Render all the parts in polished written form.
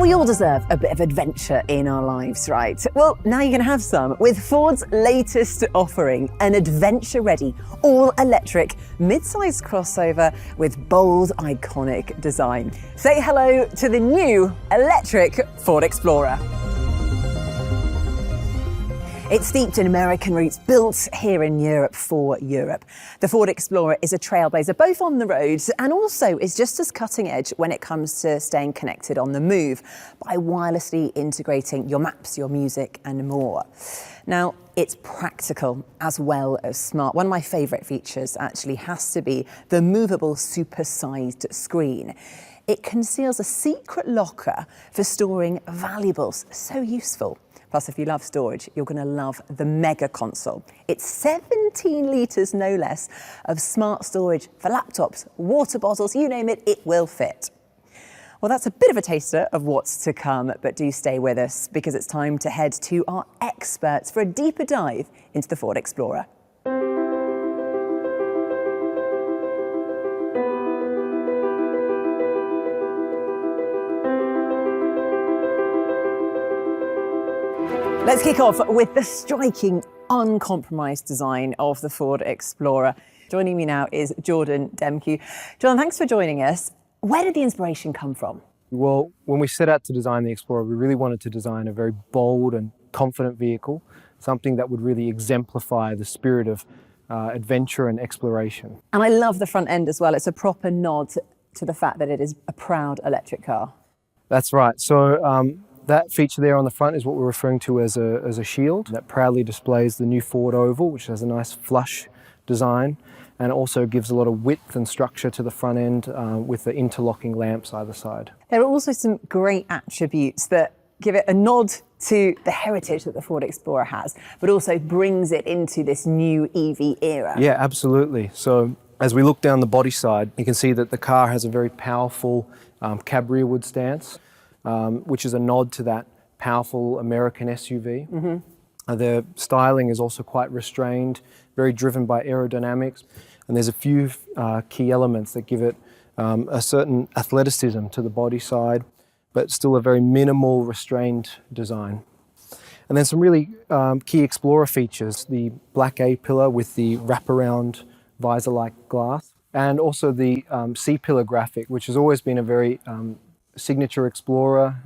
we all deserve a bit of adventure in our lives, right? Well, now you can have some with Ford's latest offering, an adventure-ready, all-electric, mid-sized crossover with bold, iconic design. Say hello to the new electric Ford Explorer. It's steeped in American roots, built here in Europe for Europe. The Ford Explorer is a trailblazer both on the road and also is just as cutting edge when it comes to staying connected on the move by wirelessly integrating your maps, your music and more. Now, it's practical as well as smart. One of my favourite features actually has to be the movable super-sized screen. It conceals a secret locker for storing valuables, so useful. Plus, if you love storage, you're going to love the MegaConsole. It's 17 litres, no less, of smart storage for laptops, water bottles, you name it, it will fit. Well, that's a bit of a taster of what's to come, but do stay with us because it's time to head to our experts for a deeper dive into the Ford Explorer. Let's kick off with the striking, uncompromised design of the Ford Explorer. Joining me now is Jordan Demkiw. Jordan, thanks for joining us. Where did the inspiration come from? Well, when we set out to design the Explorer, we really wanted to design a very bold and confident vehicle, something that would really exemplify the spirit of adventure and exploration. And I love the front end as well. It's a proper nod to the fact that it is a proud electric car. That's right. So that feature there on the front is what we're referring to as a shield that proudly displays the new Ford Oval, which has a nice flush design and also gives a lot of width and structure to the front end with the interlocking lamps either side. There are also some great attributes that give it a nod to the heritage that the Ford Explorer has, but also brings it into this new EV era. Yeah, absolutely. So as we look down the body side, you can see that the car has a very powerful cab rearward stance, which is a nod to that powerful American SUV. Mm-hmm. The styling is also quite restrained, very driven by aerodynamics, and there's a few key elements that give it a certain athleticism to the body side, but still a very minimal, restrained design. And then some really key Explorer features, the black A-pillar with the wraparound visor-like glass, and also the C-pillar graphic, which has always been a very signature Explorer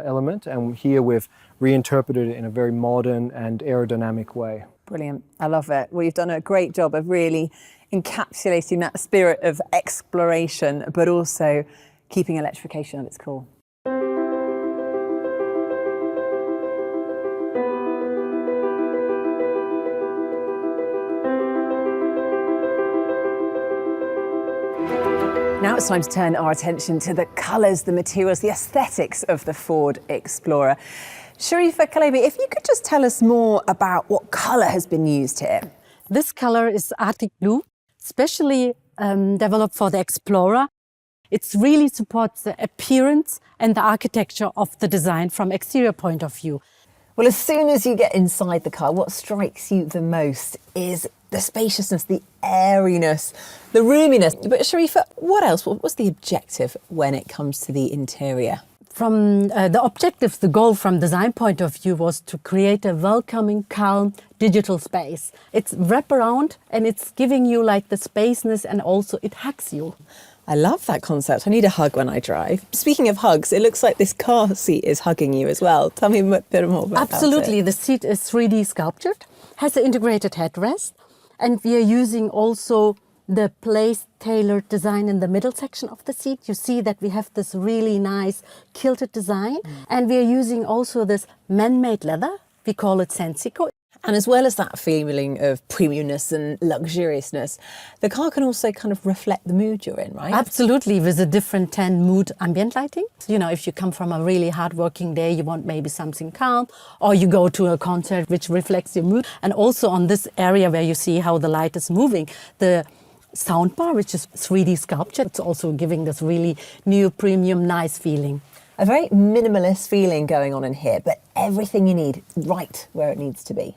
element, and here we've reinterpreted it in a very modern and aerodynamic way. Brilliant. I love it. Well, you've done a great job of really encapsulating that spirit of exploration, but also keeping electrification at its core. Now it's time to turn our attention to the colours, the materials, the aesthetics of the Ford Explorer. Serife, Celebi, if you could just tell us more about what colour has been used here. This colour is Arctic blue, specially developed for the Explorer. It really supports the appearance and the architecture of the design from exterior point of view. Well, as soon as you get inside the car, what strikes you the most is the spaciousness, the airiness, the roominess. But Serife, what else? What was the objective when it comes to the interior? From the objective, the goal from design point of view was to create a welcoming, calm, digital space. It's wraparound and it's giving you like the spaceness and also it hugs you. I love that concept. I need a hug when I drive. Speaking of hugs, it looks like this car seat is hugging you as well. Tell me a bit more about that. Absolutely. The seat is 3D sculptured, has an integrated headrest, and we are using also the place-tailored design in the middle section of the seat. You see that we have this really nice kilted design, and we are using also this man-made leather. We call it Sensico. And as well as that feeling of premiumness and luxuriousness, the car can also kind of reflect the mood you're in, right? Absolutely, with a different 10 mood ambient lighting. You know, if you come from a really hard-working day, you want maybe something calm, or you go to a concert which reflects your mood. And also on this area where you see how the light is moving, the soundbar, which is 3D sculpture, it's also giving this really new, premium, nice feeling. A very minimalist feeling going on in here, but everything you need right where it needs to be.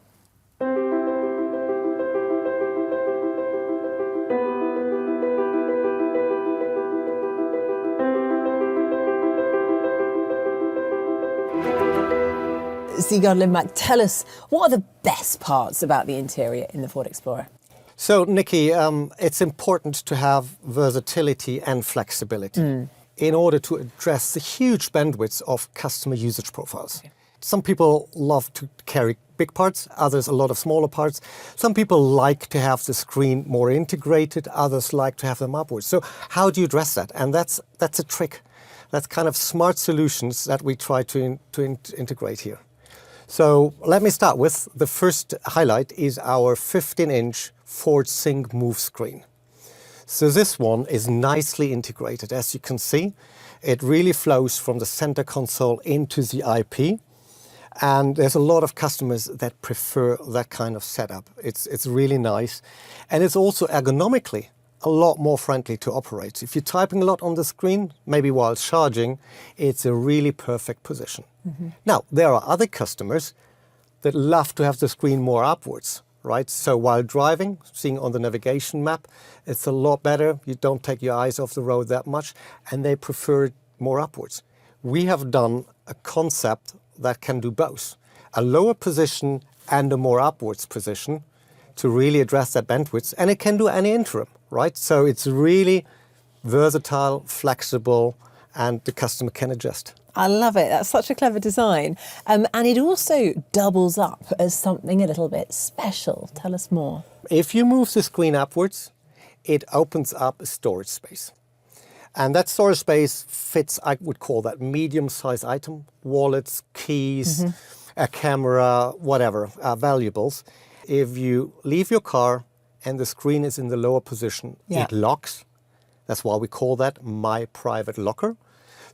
Sigurd, Limbach, tell us, what are the best parts about the interior in the Ford Explorer? So, Nikki, it's important to have versatility and flexibility in order to address the huge bandwidth of customer usage profiles. Okay. Some people love to carry big parts, others a lot of smaller parts. Some people like to have the screen more integrated, others like to have them upwards. So how do you address that? And that's a trick. That's kind of smart solutions that we try to integrate here. So let me start with the first highlight is our 15-inch Ford Sync Move screen. So this one is nicely integrated. As you can see, it really flows from the center console into the IP. And there's a lot of customers that prefer that kind of setup. It's really nice. And it's also ergonomically a lot more friendly to operate. If you're typing a lot on the screen, maybe while charging, it's a really perfect position. Now, there are other customers that love to have the screen more upwards, right? So while driving, seeing on the navigation map, it's a lot better. You don't take your eyes off the road that much, and they prefer it more upwards. We have done a concept that can do both, a lower position and a more upwards position to really address that bandwidth, and it can do any interim, right? So it's really versatile, flexible, and the customer can adjust. I love it. That's such a clever design. And it also doubles up as something a little bit special. Tell us more. If you move the screen upwards, it opens up a storage space. And that storage space fits, I would call that medium-sized item, wallets, keys, a camera, whatever, valuables. If you leave your car and the screen is in the lower position, it locks. That's why we call that my private locker.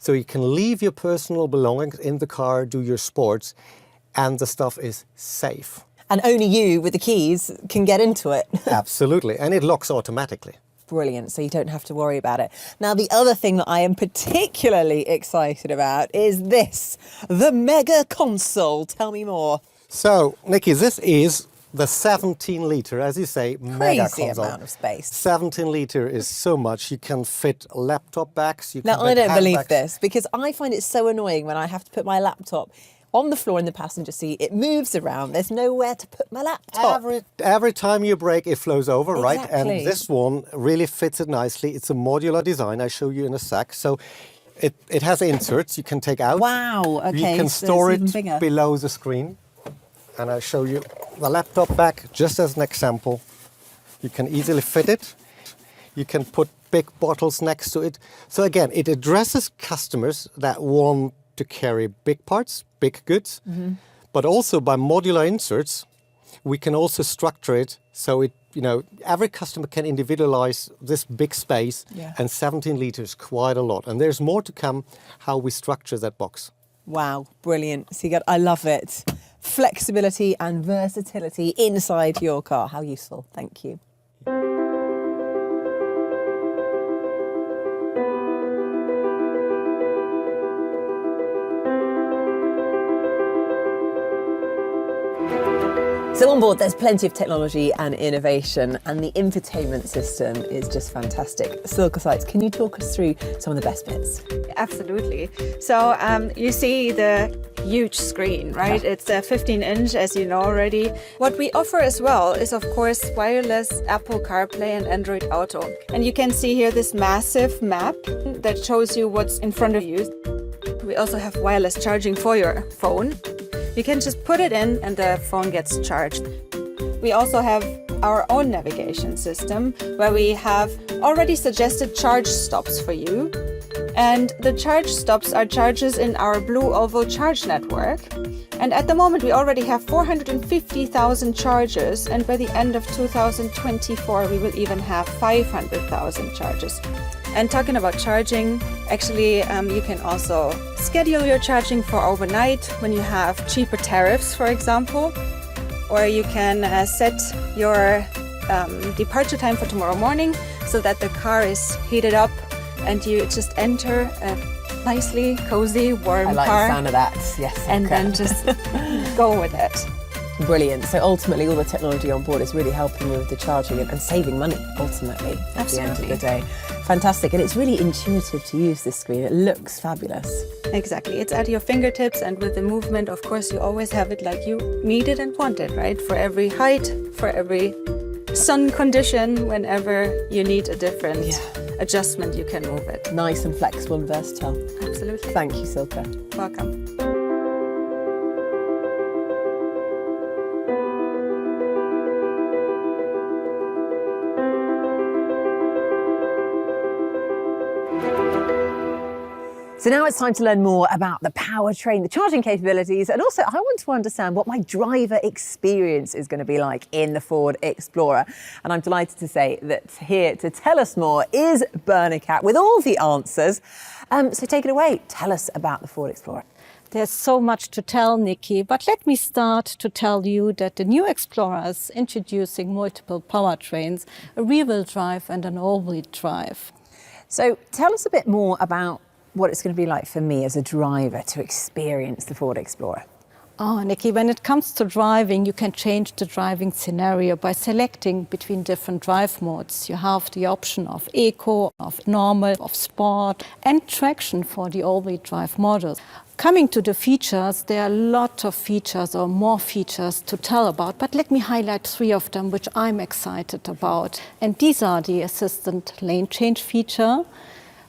So you can leave your personal belongings in the car, do your sports, and the stuff is safe. And only you with the keys can get into it. Absolutely, and it locks automatically. Brilliant, so you don't have to worry about it. Now, the other thing that I am particularly excited about is this, the MegaConsole. Tell me more. So, Nikki, this is the 17-litre, as you say, Crazy MegaConsole. amount of space. 17-litre is so much. You can fit laptop bags. You can Now, I don't believe handbags. this, because I find it so annoying when I have to put my laptop on the floor in the passenger seat. It moves around. There's nowhere to put my laptop. Every time you brake, it flows over, right? Exactly. And this one really fits it nicely. It's a modular design. I show you in a sec. So it has inserts you can take out. Wow, okay. You can so store it's it even bigger. below the screen. And I'll show you the laptop bag just as an example. You can easily fit it. You can put big bottles next to it. So again, it addresses customers that want to carry big parts, big goods, but also by modular inserts, we can also structure it so it, every customer can individualize this big space, and 17 liters, quite a lot. And there's more to come how we structure that box. Wow, brilliant. Sigurd, I love it. Flexibility and versatility inside your car. How useful. Thank you. So on board, there's plenty of technology and innovation, and the infotainment system is just fantastic. Silke, Seitz, can you talk us through some of the best bits? Absolutely. So you see the huge screen, right? Yeah. It's a 15-inch, as you know already. What we offer as well is, of course, wireless Apple CarPlay and Android Auto. And you can see here this massive map that shows you what's in front of you. We also have wireless charging for your phone. You can just put it in and the phone gets charged. We also have our own navigation system where we have already suggested charge stops for you. And the charge stops are charges in our Blue Oval charge network. And at the moment we already have 450,000 chargers, and by the end of 2024 we will even have 500,000 chargers. And talking about charging, actually you can also schedule your charging for overnight when you have cheaper tariffs, for example. Or you can set your departure time for tomorrow morning so that the car is heated up and you just enter a nicely cozy, warm I like car. the sound of that, yes. And then just go with it. Brilliant. So ultimately all the technology on board is really helping you with the charging and saving money, ultimately, at the end of the day. Fantastic. And it's really intuitive to use this screen. It looks fabulous. Exactly. It's at your fingertips, and with the movement, of course, you always have it like you need it and want it, right? For every height, for every sun condition, whenever you need a different adjustment, you can move it. Nice and flexible and versatile. Absolutely. Thank you, Silke. Welcome. So now it's time to learn more about the powertrain, the charging capabilities, and also I want to understand what my driver experience is going to be like in the Ford Explorer. And I'm delighted to say that here to tell us more is Berna with all the answers. So take it away. Tell us about the Ford Explorer. There's so much to tell, Nikki, but let me start to tell you that the new Explorer is introducing multiple powertrains, a rear-wheel drive and an all-wheel drive. So tell us a bit more about what it's going to be like for me as a driver to experience the Ford Explorer. Oh, Nikki, when it comes to driving, you can change the driving scenario by selecting between different drive modes. You have the option of eco, of normal, of sport, and traction for the all-wheel drive models. Coming to the features, there are a lot of features or more features to tell about, but let me highlight 3 of them which I'm excited about. And these are the assistant lane change feature,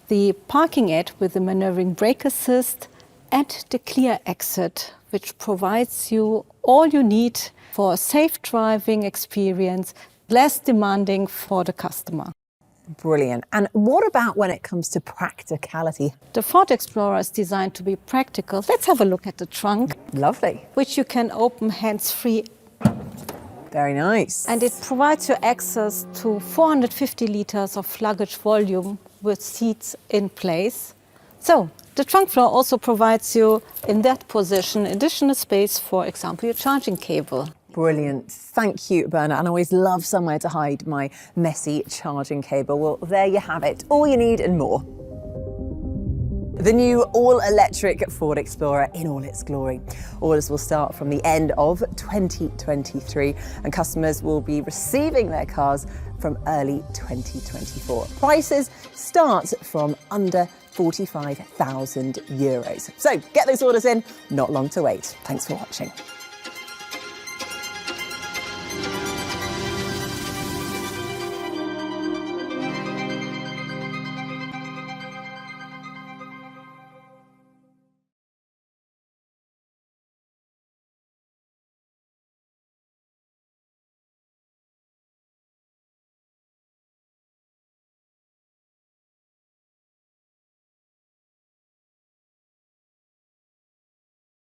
the parking aid with the maneuvering brake assist, and the clear exit, which provides you all you need for a safe driving experience, less demanding for the customer. Brilliant. And what about when it comes to practicality? The Ford Explorer is designed to be practical. Let's have a look at the trunk. Lovely. Which you can open hands-free. Very nice. And it provides you access to 450 liters of luggage volume with seats in place. So the trunk floor also provides you, in that position, additional space, for example, your charging cable. Brilliant. Thank you, Berna. And I always love somewhere to hide my messy charging cable. Well, there you have it. All you need and more. The new all-electric Ford Explorer in all its glory. Orders will start from the end of 2023 and customers will be receiving their cars from early 2024. Prices start from under €45,000. So get those orders in, not long to wait. Thanks for watching.